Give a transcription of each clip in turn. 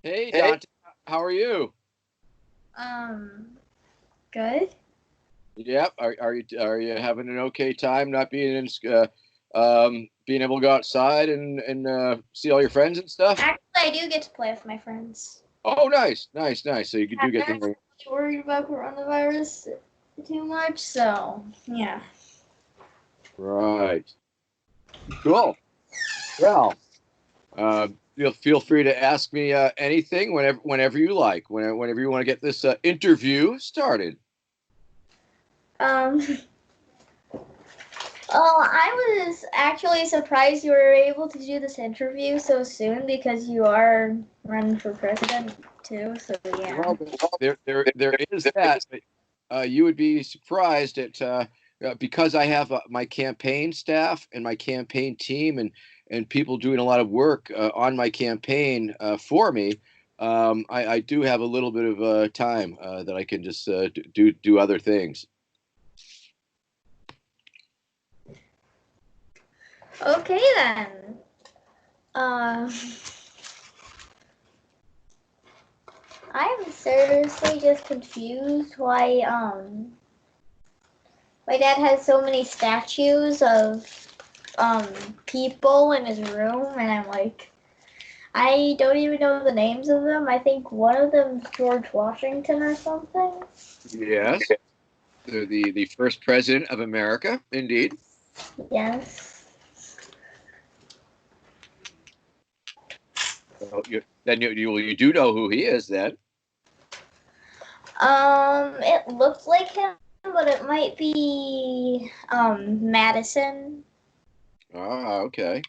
Hey, Dante, how are you? Um, Good. Yep. Are you having an okay time not being in being able to go outside and see all your friends and stuff? Actually, I do get to play with my friends. Oh, nice, nice, nice. So you do I'm get not to. really worried about coronavirus too much, so yeah. Right. Cool. Well, feel free to ask me anything whenever you like. Whenever you want to get this interview started. Um, well, I was actually surprised you were able to do this interview so soon because you are running for president too. So yeah. Well, there is that. But, you would be surprised at because I have my campaign staff and my campaign team and people doing a lot of work on my campaign for me. I do have a little bit of time that I can just do other things. Okay then. Uh, I am seriously just confused why my dad has so many statues of um people in his room, and I'm like, I don't even know the names of them. I think one of them's George Washington or something. Yes, the first president of America, indeed. Yes. So you do know who he is then. It looks like him, but it might be Madison, Ah, okay.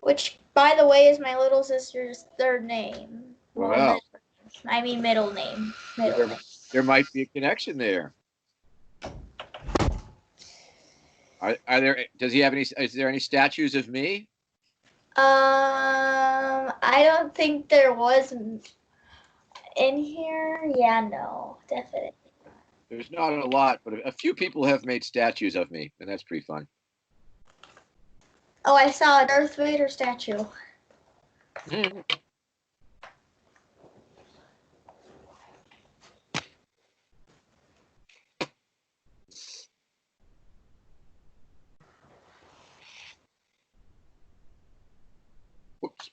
which, by the way, is my little sister's third name. Well, Well, I mean middle name. Middle there name. there might be a connection there. Are there? Does he have any? Is there any statues of me? I don't think there was in here. Yeah, no, definitely. There's not a lot, but a few people have made statues of me, and that's pretty fun. Oh, I saw a Darth Vader statue. Whoops.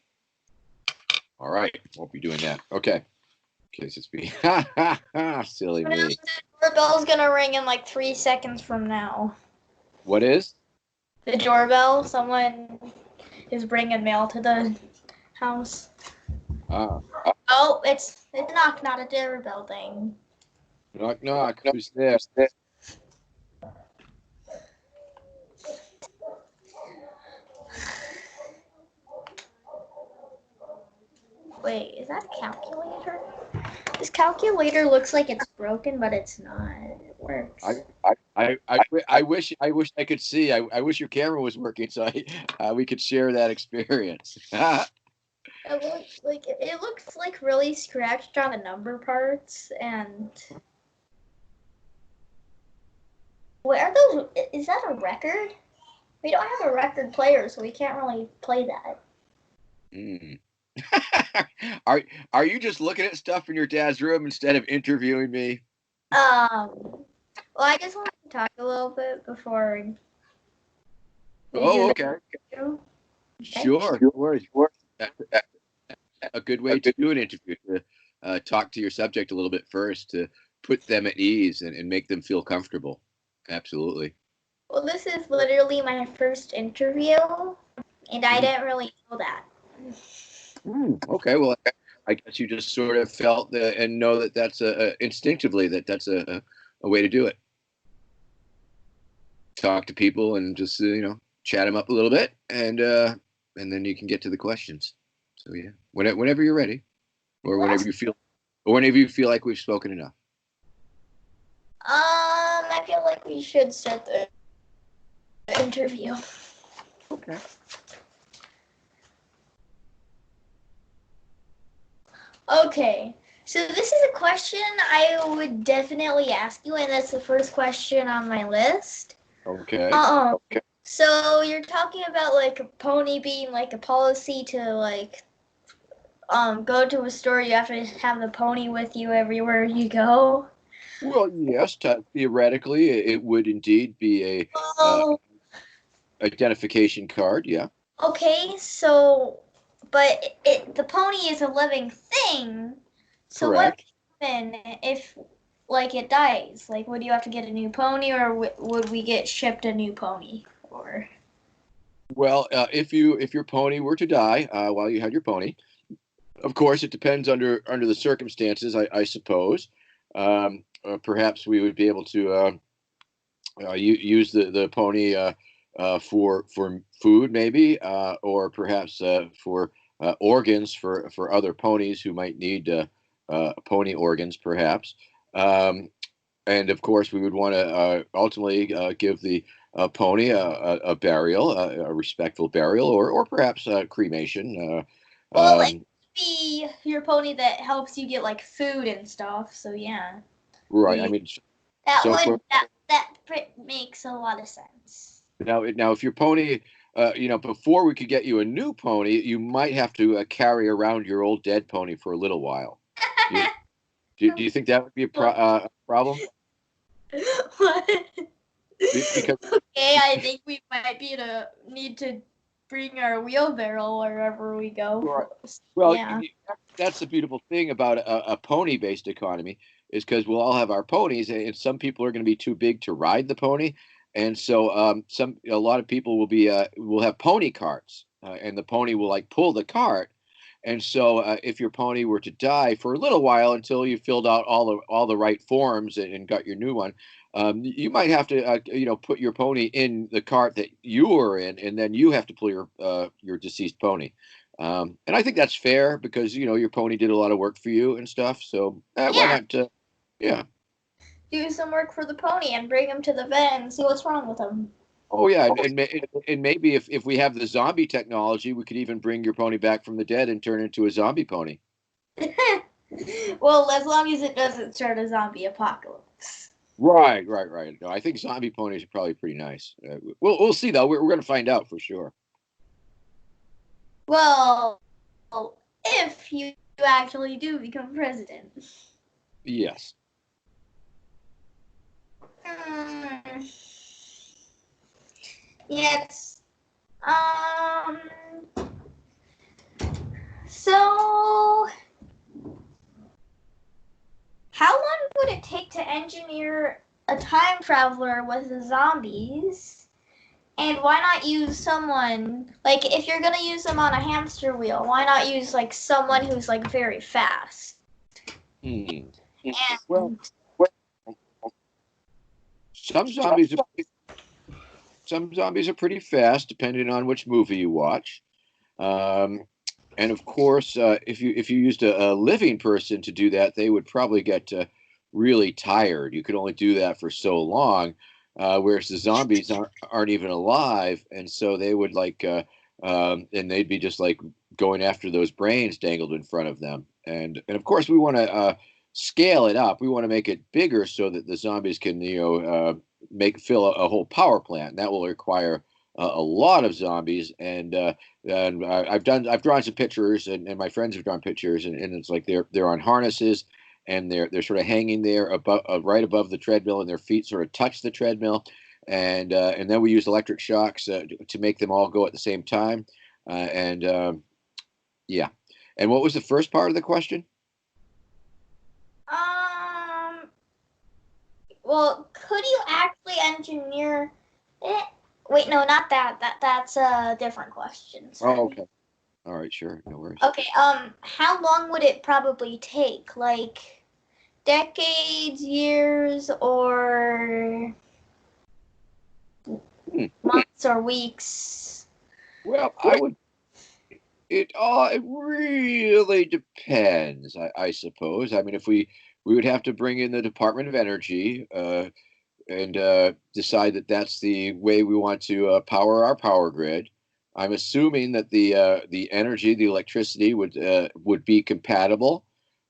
All right, won't be doing that. Okay. Okay, it's be silly me. The doorbell's gonna ring in like 3 seconds from now. What is? The doorbell. Someone is bringing mail to the house. Ah, Oh, it's knock, not a doorbell thing. knock knock. Who's there? Wait, is that a calculator? This calculator looks like it's broken, but it's not. It I works. I wish I could see. I wish your camera was working so we could share that experience. It looks like really scratched on the number parts. And wait, are those? Is that a record? We don't have a record player, so we can't really play that. Mm. are are you just looking at stuff in your dad's room instead of interviewing me? Well, I just wanted to talk a little bit before we do Oh, the okay. interview. Okay. Sure. Sure. A good way to do an interview to talk to your subject a little bit first to put them at ease and make them feel comfortable. Absolutely. Well, this is literally my first interview, and I Mhm. didn't really know that. Okay. Well, I guess you just sort of felt and know that that's instinctively that's a way to do it. Talk to people and just chat them up a little bit, and then you can get to the questions. So yeah, whenever you're ready, or Well, whenever you feel like we've spoken enough. I feel like we should start the interview. Okay. Okay. So this is a question I would definitely ask you, and that's the first question on my list. Okay. Okay. So you're talking about like a pony being like a policy to like go to a store, you have to have the pony with you everywhere you go? Well, yes, theoretically, it would indeed be a Oh, identification card. Yeah, okay. So, but the pony is a living thing. So what correct. happen if like it dies? Like, would you have to get a new pony, or would we get shipped a new pony? Or Well, if your pony were to die while you had your pony, of course, it depends under the circumstances. I suppose. Perhaps we would be able to use the pony for food, maybe, or perhaps for organs for other ponies who might need pony organs, perhaps. Um, and of course, we would want to ultimately give the pony a burial, a respectful burial, or perhaps cremation. well, it Um, could be your pony that helps you get like food and stuff. So yeah, right. I we mean, that so would for makes a lot of sense. now, if your pony, before we could get you a new pony, you might have to carry around your old dead pony for a little while. Do you, do you think that would be a problem? What? Because Okay, I think we might be to need to bring our wheelbarrow wherever we go. right. Well, Yeah. that's the beautiful thing about a pony-based economy is because we'll all have our ponies, and some people are going to be too big to ride the pony, and so a lot of people will have pony carts, and the pony will like pull the cart, and so if your pony were to die for a little while until you filled out all the right forms and got your new one, you might have to put your pony in the cart that you were in, and then you have to pull your deceased pony. And I think that's fair because your pony did a lot of work for you and stuff. So why Yeah. not? Yeah. Do some work for the pony and bring him to the vet and see what's wrong with him. Oh yeah, and maybe if we have the zombie technology, we could even bring your pony back from the dead and turn it into a zombie pony. Well, as long as it doesn't start a zombie apocalypse. Right, right, right. No, I think zombie ponies are probably pretty nice. We'll see though. We're going to find out for sure. Well, if you actually do become president. Yes. Hmm. Yes. Um. So, how long would it take to engineer a time traveler with the zombies? And why not use someone like if you're gonna use them on a hamster wheel? Why not use like someone who's like very fast? Hmm. Well, And some zombies are some zombies are pretty fast, depending on which movie you watch. Um, and of course, if you used a living person to do that, they would probably get really tired. You could only do that for so long, whereas the zombies aren't even alive, and so they would and they'd be just like going after those brains dangled in front of them. And of course, we want to scale it up. We want to make it bigger so that the zombies can make fill a whole power plant. And that will require a lot of zombies and I've drawn some pictures and my friends have drawn pictures and it's like they're on harnesses and they're sort of hanging there above right above the treadmill and their feet sort of touch the treadmill and then we use electric shocks to make them all go at the same time and yeah. And what was the first part of the question? um, well, could you actually engineer it? Wait, no, not that. That's a different question. Oh, Sorry. okay. All right, sure, no worries. Okay. How long would it probably take? Like decades, years, or Hmm. months or weeks? Well, it really depends, I suppose. I mean, if we would have to bring in the Department of Energy and decide that that's the way we want to power our power grid. I'm assuming that the energy, the electricity would be compatible.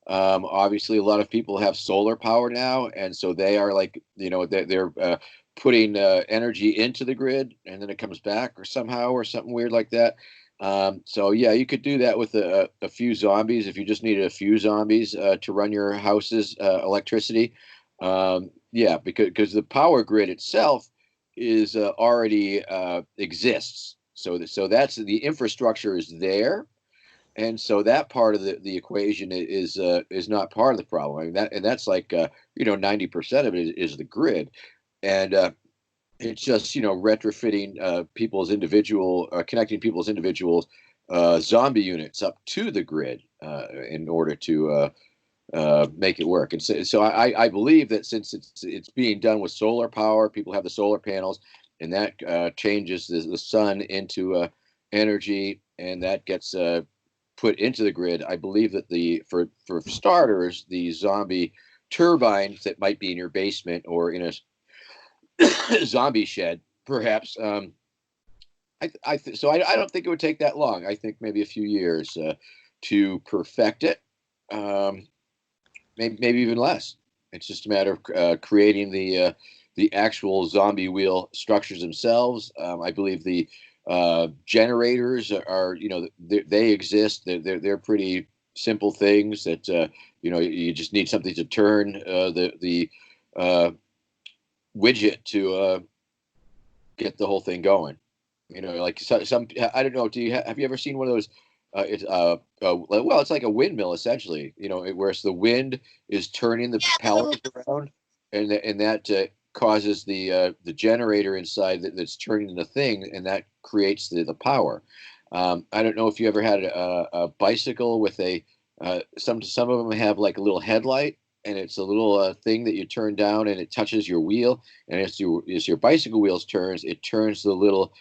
Obviously, a lot of people have solar power now, and so they are like they're putting energy into the grid, and then it comes back or somehow or something weird like that. So yeah, you could do that with a few zombies if you just needed a few zombies to run your house's electricity. Yeah, because the power grid itself is already exists. So that's the infrastructure is there, and so that part of the equation is not part of the problem. I mean that's like 90% of it is the grid, and it's just retrofitting connecting people's individual zombie units up to the grid in order to make it work. And so I believe that since it's being done with solar power, people have the solar panels, and that changes the sun into energy, and that gets put into the grid. I believe that for starters, the zombie turbines that might be in your basement or in a zombie shed, perhaps. I don't think it would take that long. I think maybe a few years to perfect it. Maybe even less. It's just a matter of creating the actual zombie wheel structures themselves. I believe the generators are they exist. They're pretty simple things that you just need something to turn the widget to get the whole thing going. Like some I don't know. Have you ever seen one of those? Well, it's like a windmill essentially. Where it's the wind is turning the pellets around, and that causes the generator inside that's turning the thing, and that creates the power. I don't know if you ever had a bicycle with some of them have like a little headlight, and it's a little thing that you turn down, and it touches your wheel, and as your bicycle wheels turns, it turns the little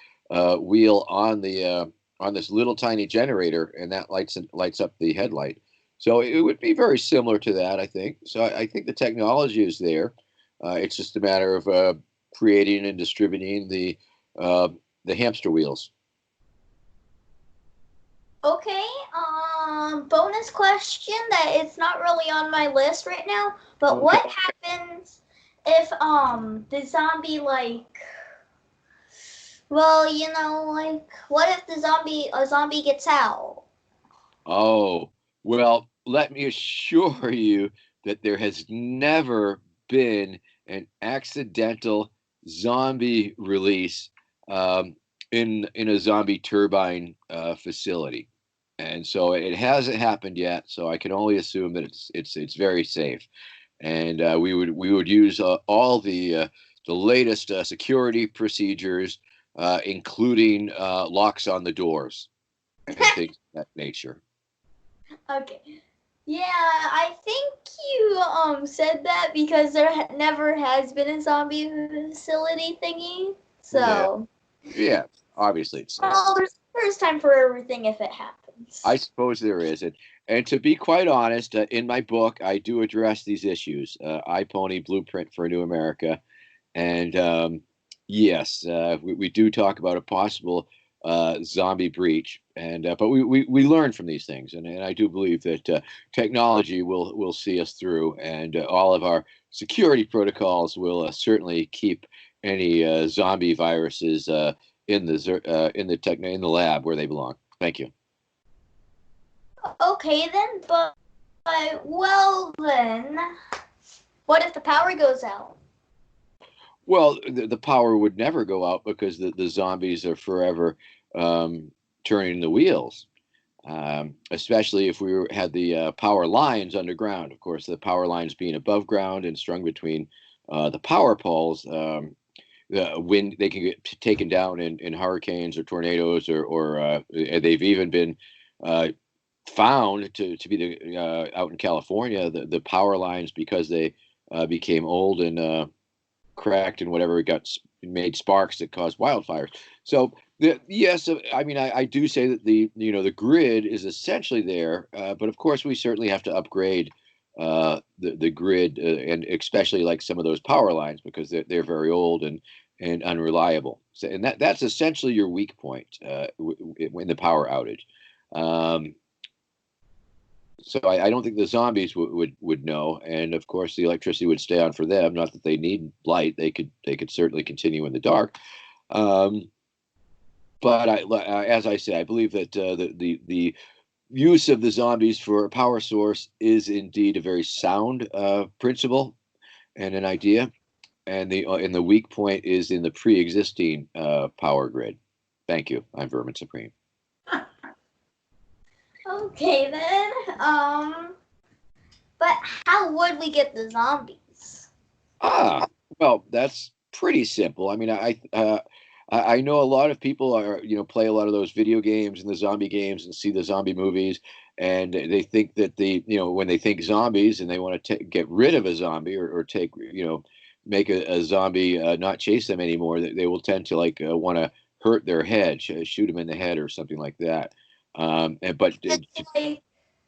wheel on this little tiny generator, and that lights up the headlight. So it would be very similar to that, I think. So I think the technology is there. It's just a matter of creating and distributing the hamster wheels. Okay, bonus question that it's not really on my list right now, but Okay. what happens if the zombie well, like what if a zombie gets out? Oh, well, let me assure you that there has never been an accidental zombie release um, in a zombie turbine facility, and so it hasn't happened yet. So I can only assume that it's very safe, and we would use all the latest security procedures, including locks on the doors and things of that nature. Okay. Yeah, I think you said that because there never has been a zombie facility thingy. Yeah, So, yeah. Obviously, it's safe. well, there's first time for everything if it I happens. suppose there is, and to be quite honest, in my book, I do address these issues. I Pony Blueprint for a New America, and yes, we do talk about a possible zombie breach, and but we learn from these things, and I do believe that technology will see us through, and all of our security protocols will certainly keep any zombie viruses in the lab where they belong. Thank you. Okay then, well then, what if the power goes out? Well, the power would never go out because the zombies are forever um, turning the wheels. Especially if had the power lines underground. Of course, the power lines being above ground and strung between the power poles, the wind they can get taken down in hurricanes or tornadoes, or they've even been uh, found to be out in California the power lines because they became old and cracked and whatever, it made sparks that caused wildfires. So yes, I mean I do say that the grid is essentially there, but of course we certainly have to upgrade the grid, and especially like some of those power lines because they're very old and unreliable. So, and that's essentially your weak point in the power outage. Um, so I don't think the zombies would know, and of course the electricity would stay on for them. Not that they need light; they could certainly continue in the dark. Um, But as I say, I believe that the use of the zombies for a power source is indeed a very sound principle and an idea, and the weak point is in the pre-existing power grid. Thank you. I'm Vermin Supreme. Okay then. But how would we get the zombies? Well, that's pretty simple. I mean, I know a lot of people are play a lot of those video games and the zombie games and see the zombie movies, and they think that when they think zombies and they want to get rid of a zombie or take make a zombie not chase them anymore, they will tend to want to hurt their head, shoot them in the head or something like that.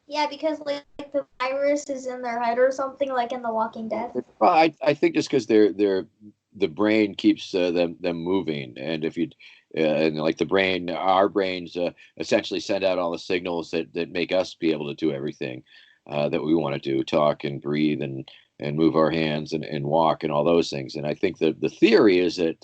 Yeah, because the virus is in their head or something, like in The Walking Dead. Well, I think just because the brain keeps them moving, and if you and like our brains essentially send out all the signals that make us be able to do everything that we want to do, talk and breathe and move our hands and walk and all those things. And I think the theory is that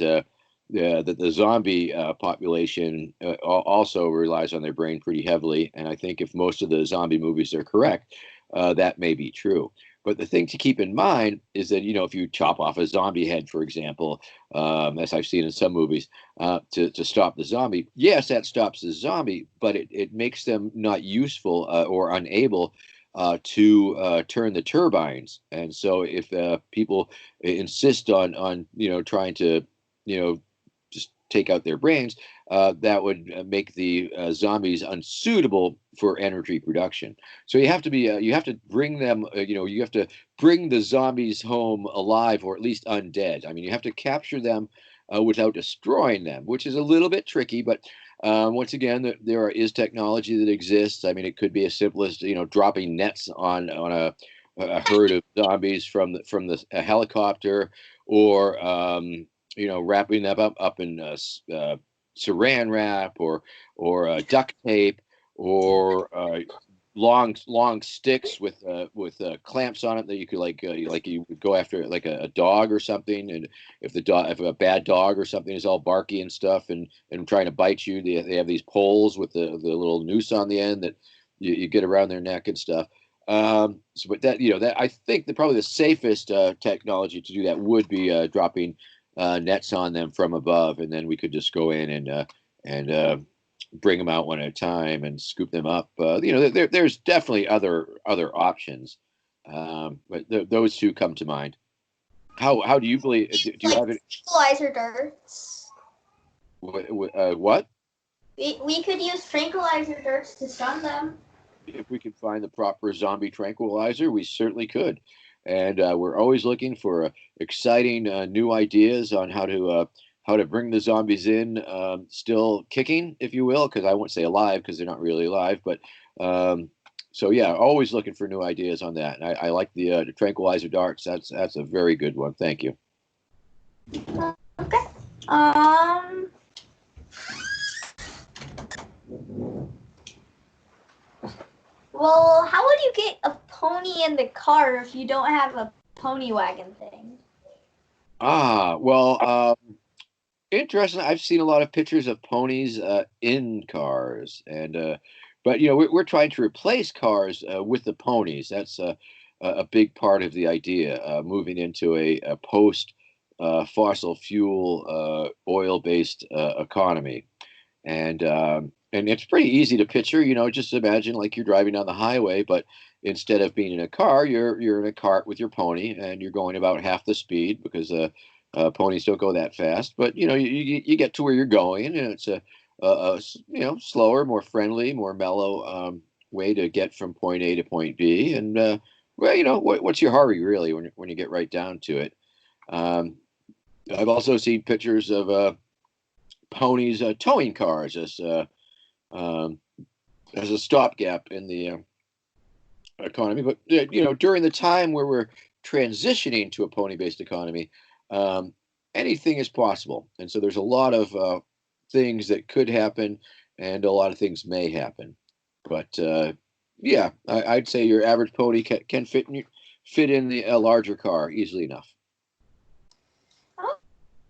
the zombie population also relies on their brain pretty heavily. And I think if most of the zombie movies are correct, that may be true. But the thing to keep in mind is that, if you chop off a zombie head, for example, as I've seen in some movies, to stop the zombie, yes, that stops the zombie, but it makes them not useful or unable to turn the turbines. And so if people insist on trying to, just take out their brains, that would make the zombies unsuitable for energy production. So you have to bring them, you have to bring the zombies home alive or at least undead. I mean, you have to capture them without destroying them, which is a little bit tricky. But once again, there is technology that exists. I mean, it could be as simple as dropping nets on a herd of zombies from the a helicopter, or wrapping them up in saran wrap or duct tape or long sticks with clamps on it that you could you would go after like a dog or something. And if a bad dog or something is all barky and stuff and trying to bite you, they have these poles with the little noose on the end that you get around their neck and stuff. But that I think that probably the safest technology to do that would be dropping nets on them from above, and then we could just go in and bring them out one at a time and scoop them up. There's definitely other options, but those two come to mind. How do you believe? Do you have it? Tranquilizer darts. What? We could use tranquilizer darts to stun them. If we could find the proper zombie tranquilizer, we certainly could. And we're always looking for exciting new ideas on how to bring the zombies in, still kicking, if you will, because I won't say alive because they're not really alive. But so yeah, always looking for new ideas on that. And I like the tranquilizer darts. That's a very good one. Thank you. Okay. Well, how would you get a pony in the car if you don't have a pony wagon thing? Well, interesting. I've seen a lot of pictures of ponies in cars, and but we're trying to replace cars with the ponies. That's a big part of the idea, moving into a post fossil fuel oil based economy. And it's pretty easy to picture. Just imagine like you're driving down the highway, but instead of being in a car, you're in a cart with your pony, and you're going about half the speed because ponies don't go that fast. But you get to where you're going, and it's a slower, more friendly, more mellow way to get from point A to point B. And well, what's your hurry really when you get right down to it? I've also seen pictures of ponies towing cars um, as a stopgap in the economy. But during the time where we're transitioning to a pony-based economy, um, anything is possible, and so there's a lot of things that could happen, and a lot of things may happen. But yeah, I'd say your average pony can fit in the larger car easily enough.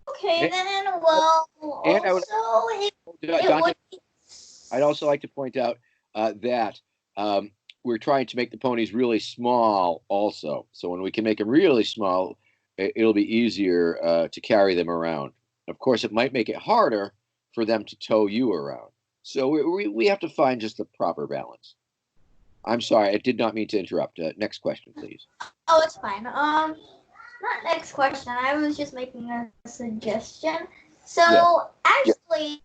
Okay, then. Well, And I would also, Dante, I'd also like to point out that we're trying to make the ponies really small also. So when we can make them really small, it'll be easier to carry them around. Of course, it might make it harder for them to tow you around. So we have to find just the proper balance. I'm sorry, I did not mean to interrupt. Next question, please. Oh, it's fine. Not next question. I was just making a suggestion. So actually,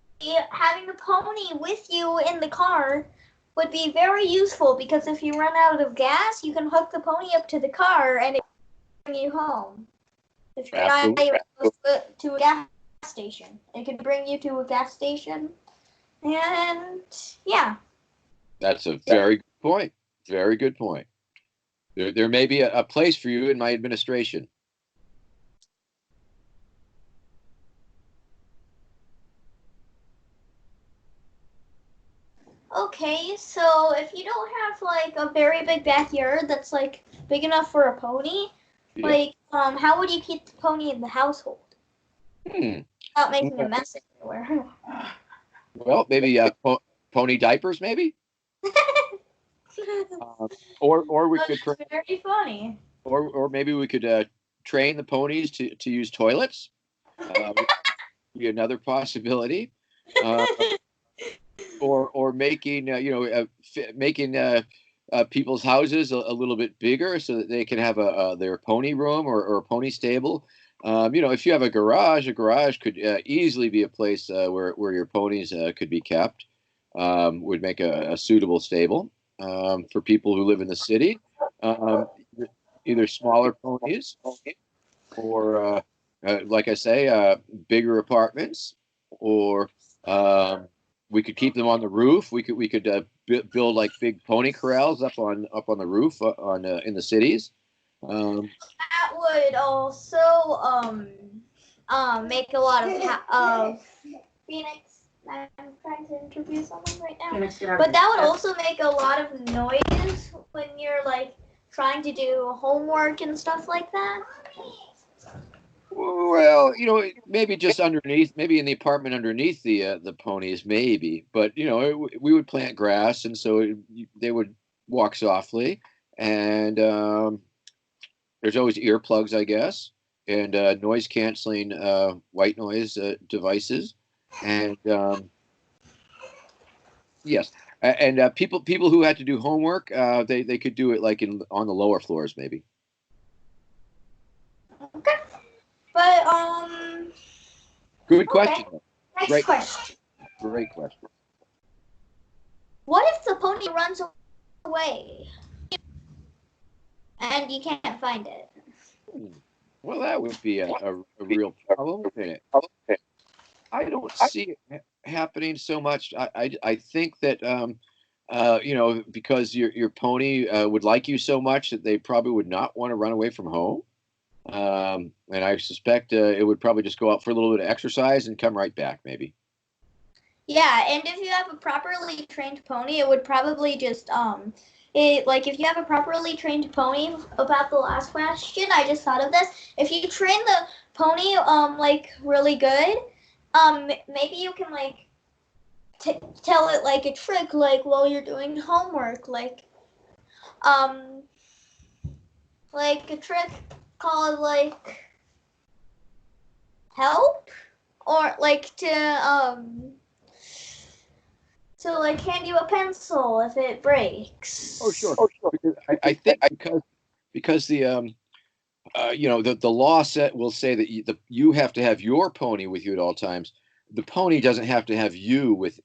having the pony with you in the car would be very useful because if you run out of gas, you can hook the pony up to the car and it can bring you home. If you're not close to a gas station, it can bring you to a gas station. And yeah. That's a very good point. Very good point. There may be a place for you in my administration. Okay, so if you don't have like a very big backyard that's like big enough for a pony, like how would you keep the pony in the household without making a mess everywhere? Well, maybe pony diapers, maybe. Or we could That's very funny. or maybe we could train the ponies to use toilets. Be another possibility. Or making making people's houses a little bit bigger so that they can have their pony room or a pony stable. If you have a garage could easily be a place where your ponies could be kept. Would make a suitable stable for people who live in the city. Either smaller ponies or, like I say, bigger apartments, or we could keep them on the roof. We could build like big pony corrals up on the roof in the cities. That would also make a lot of Phoenix. I'm trying to interview someone right now, but that would also make a lot of noise when you're like trying to do homework and stuff like that. Well, maybe just underneath, maybe in the apartment underneath the ponies, maybe. But we would plant grass, and so they would walk softly. And there's always earplugs, I guess, and noise canceling white noise devices, and yes, and people who had to do homework, they could do it like on the lower floors, maybe. Okay. But Good question. Next question. Great question. What if the pony runs away and you can't find it? Well, that would be a real problem, wouldn't it? I don't see it happening so much. I think that because your pony would like you so much that they probably would not want to run away from home. And I suspect it would probably just go out for a little bit of exercise and come right back, maybe. Yeah, and if you have a properly trained pony, it would probably just if you have a properly trained pony, about the last question, I just thought of this. If you train the pony like really good, maybe you can like tell it like a trick, like while you're doing homework, like a trick called like help, or like to like hand you a pencil if it breaks. Oh, sure. I think because the the law will say that you have to have your pony with you at all times. The pony doesn't have to have you with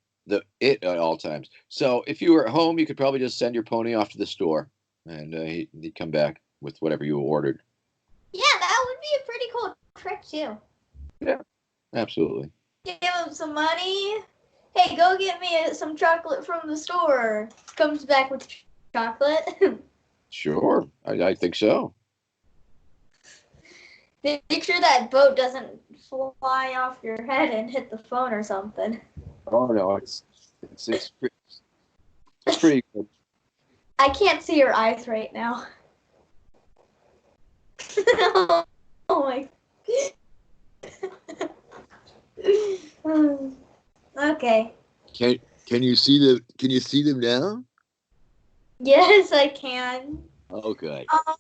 it at all times. So if you were at home, you could probably just send your pony off to the store, and he'd come back with whatever you ordered. Yeah, that would be a pretty cool trick too. Yeah, absolutely. Give him some money. Hey, go get me some chocolate from the store. Comes back with chocolate. Sure, I think so. Make sure that boat doesn't fly off your head and hit the phone or something. Oh no, it's pretty good. I can't see your eyes right now. Oh my. Okay. Can can you see the Can you see them now? Yes, I can. Oh, good. Um,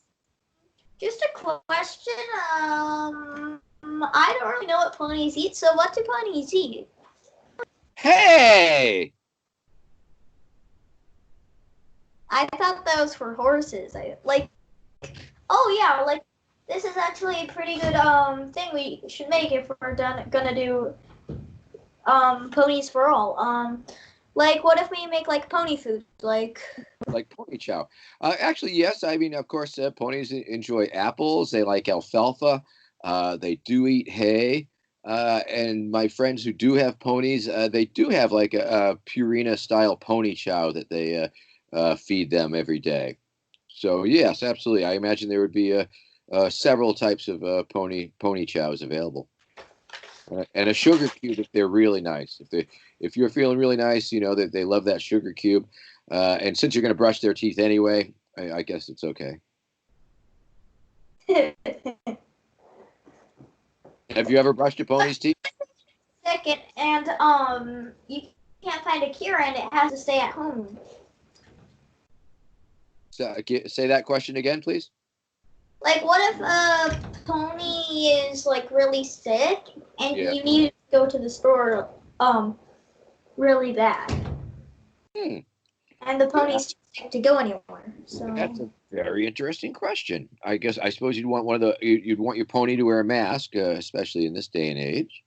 just a question. I don't really know what ponies eat. So, what do ponies eat? Hey, I thought that was for horses. I like. Oh yeah, like this is actually a pretty good thing we should make if we're gonna do ponies for all. Like what if we make like pony food? Like like pony chow. Actually, yes. I mean, of course, ponies enjoy apples. They like alfalfa. They do eat hay. And my friends who do have ponies, they do have like a Purina style pony chow that they feed them every day. So yes, absolutely. I imagine there would be several types of pony chows available, and a sugar cube if they're really nice. If you're feeling really nice, you know that they love that sugar cube. And since you're going to brush their teeth anyway, I guess it's okay. Have you ever brushed a pony's teeth? second, and you can't find a cure, and it has to stay at home. Say that question again, please. Like, what if a pony is like really sick and Yeah. you need to go to the store really bad, Hmm. and the Yeah. pony's too sick to go anywhere? That's So a very interesting question. I suppose you'd want you'd want your pony to wear a mask, especially in this day and age.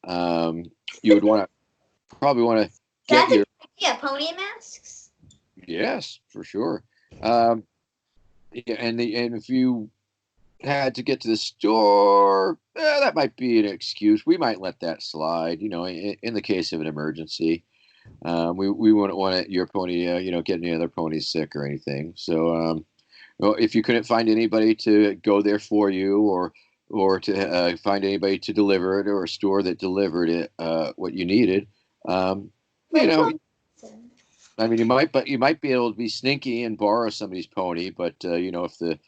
Um, you would probably want to get that's a your good idea. Pony masks. yes, for sure. Um, yeah, and if you had to get to the store, that might be an excuse. We might let that slide, in the case of an emergency. We wouldn't want your pony, get any other ponies sick or anything. So, well, if you couldn't find anybody to go there for you, or to find anybody to deliver it, or a store that delivered it, what you needed, um, you Which know, one? I mean, you might be able to be sneaky and borrow somebody's pony, but if the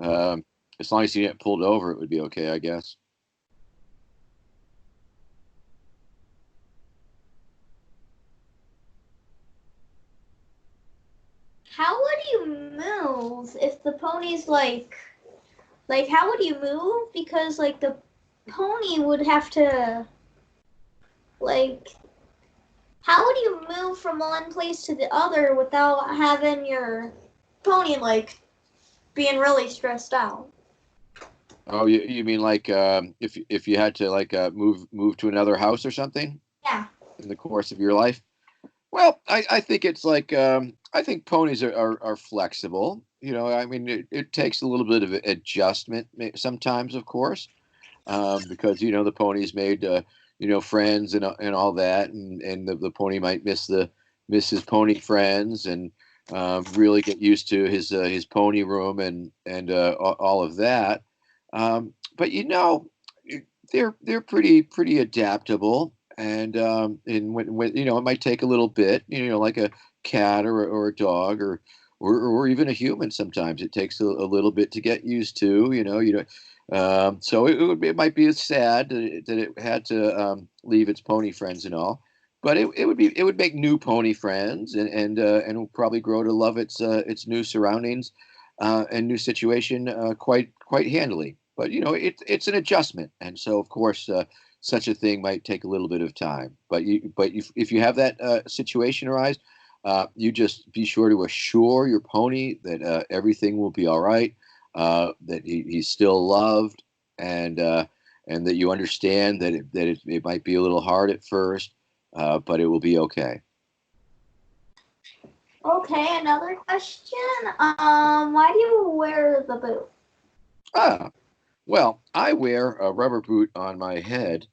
um, as long as you get pulled over, it would be okay, I guess. How would you move if the pony's like how would you move? Because like the pony would have to like how would you move from one place to the other without having your pony like being really stressed out? Oh, you mean like if you had to like move to another house or something Yeah. in the course of your life? Well, I think it's like I think ponies are flexible. I mean, it takes a little bit of adjustment sometimes, of course, because the pony's made friends and all that, and the pony might miss his pony friends, and really get used to his pony room and all of that. But they're pretty adaptable, and when it might take a little bit, like a cat or a dog or even a human. Sometimes it takes a little bit to get used to. So it might be sad that it had to leave its pony friends and all, but it would make new pony friends, and will probably grow to love its new surroundings and new situation quite handily. But it's an adjustment, and so of course such a thing might take a little bit of time. But if you have that situation arise, you just be sure to assure your pony that everything will be all right, that he's still loved, and that you understand that it might be a little hard at first, but it will be okay. Okay, another question. Why do you wear the boot? Ah, well, I wear a rubber boot on my head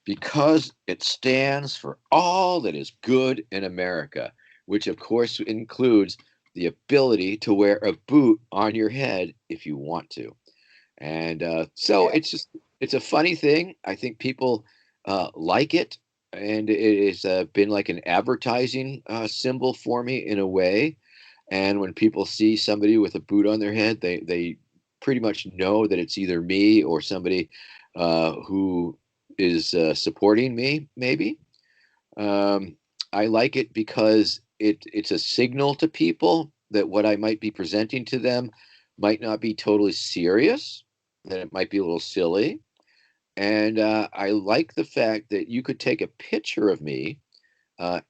because it stands for all that is good in America, which of course includes the ability to wear a boot on your head if you want to. And so it's a funny thing. I think people like it, and it has been like an advertising symbol for me in a way. And when people see somebody with a boot on their head, they pretty much know that it's either me or somebody who is supporting me, maybe. Um, I like it because it's a signal to people that what I might be presenting to them might not be totally serious, that it might be a little silly. And I like the fact that you could take a picture of me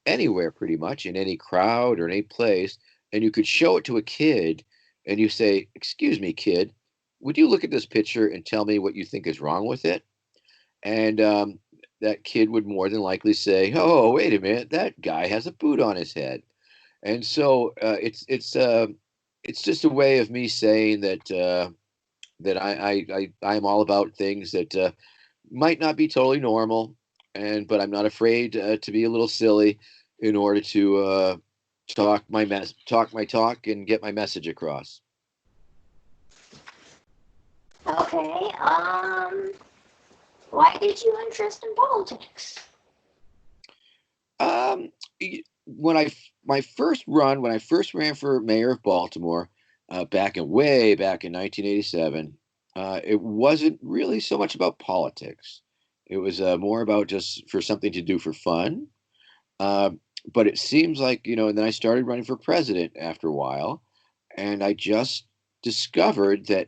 anywhere, pretty much, in any crowd or any place, and you could show it to a kid, and you say, "Excuse me, kid, would you look at this picture and tell me what you think is wrong with it?" And that kid would more than likely say, "Oh, wait a minute, that guy has a boot on his head." And so it's just a way of me saying that that I'm all about things that might not be totally normal, and but I'm not afraid to be a little silly in order to talk my talk and get my message across. Okay. Why did you interest in politics? Um, when I my first run, when I first ran for mayor of Baltimore, way back in 1987, it wasn't really so much about politics. It was more about just for something to do for fun. Uh, but it seems like, and then I started running for president after a while, and I just discovered that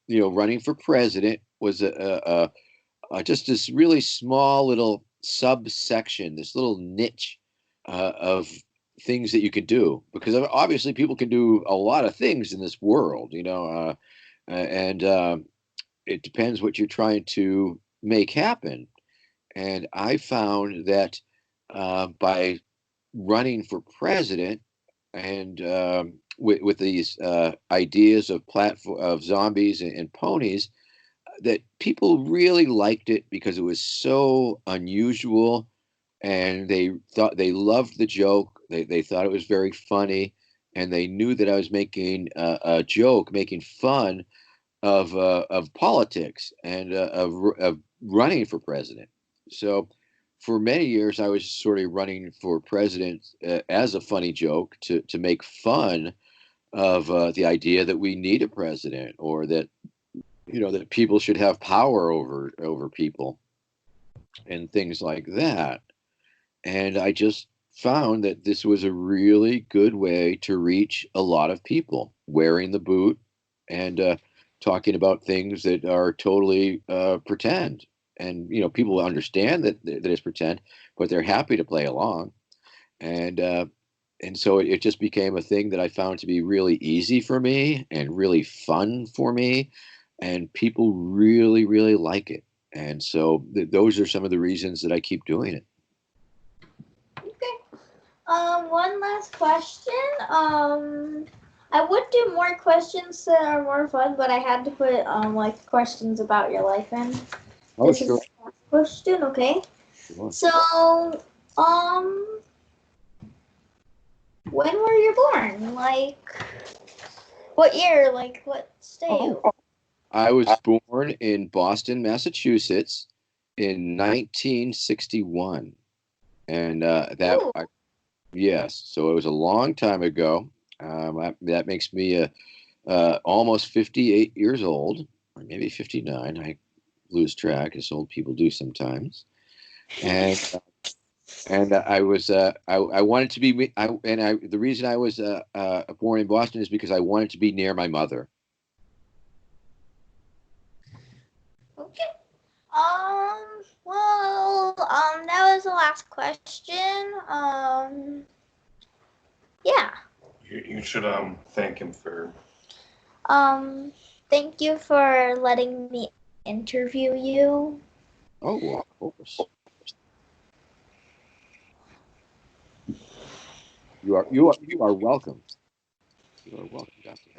running for president was just this really small little subsection, this little niche of things that you can do. Because obviously, people can do a lot of things in this world, and it depends what you're trying to make happen. And I found that by running for president and with these ideas of platform of zombies and ponies, that people really liked it because it was so unusual, and they loved the joke. They thought it was very funny, and they knew that I was making a joke, making fun of politics and of running for president. So for many years, I was sort of running for president as a funny joke to make fun of the idea that we need a president, or that that people should have power over people and things like that. And I just found that this was a really good way to reach a lot of people, wearing the boot and talking about things that are totally pretend. And people understand that it's pretend, but they're happy to play along. And so it just became a thing that I found to be really easy for me and really fun for me, and people really, really like it. And so those are some of the reasons that I keep doing it. Okay. One last question. I would do more questions that are more fun, but I had to put like questions about your life in. Oh, This sure. is the last question, okay? Sure. So, um, when were you born? Like, what year? Like, what state? Oh, I was born in Boston, Massachusetts in 1961. And Ooh, yes, so it was a long time ago. That makes me almost 58 years old, or maybe 59. I lose track, as old people do sometimes. And I was I wanted to be the reason I was born in Boston is because I wanted to be near my mother. okay. That was the last question. Yeah. You should thank him for. Um, Thank you for letting me interview you. Oh, well, of course. You are welcome. You are welcome, Dante.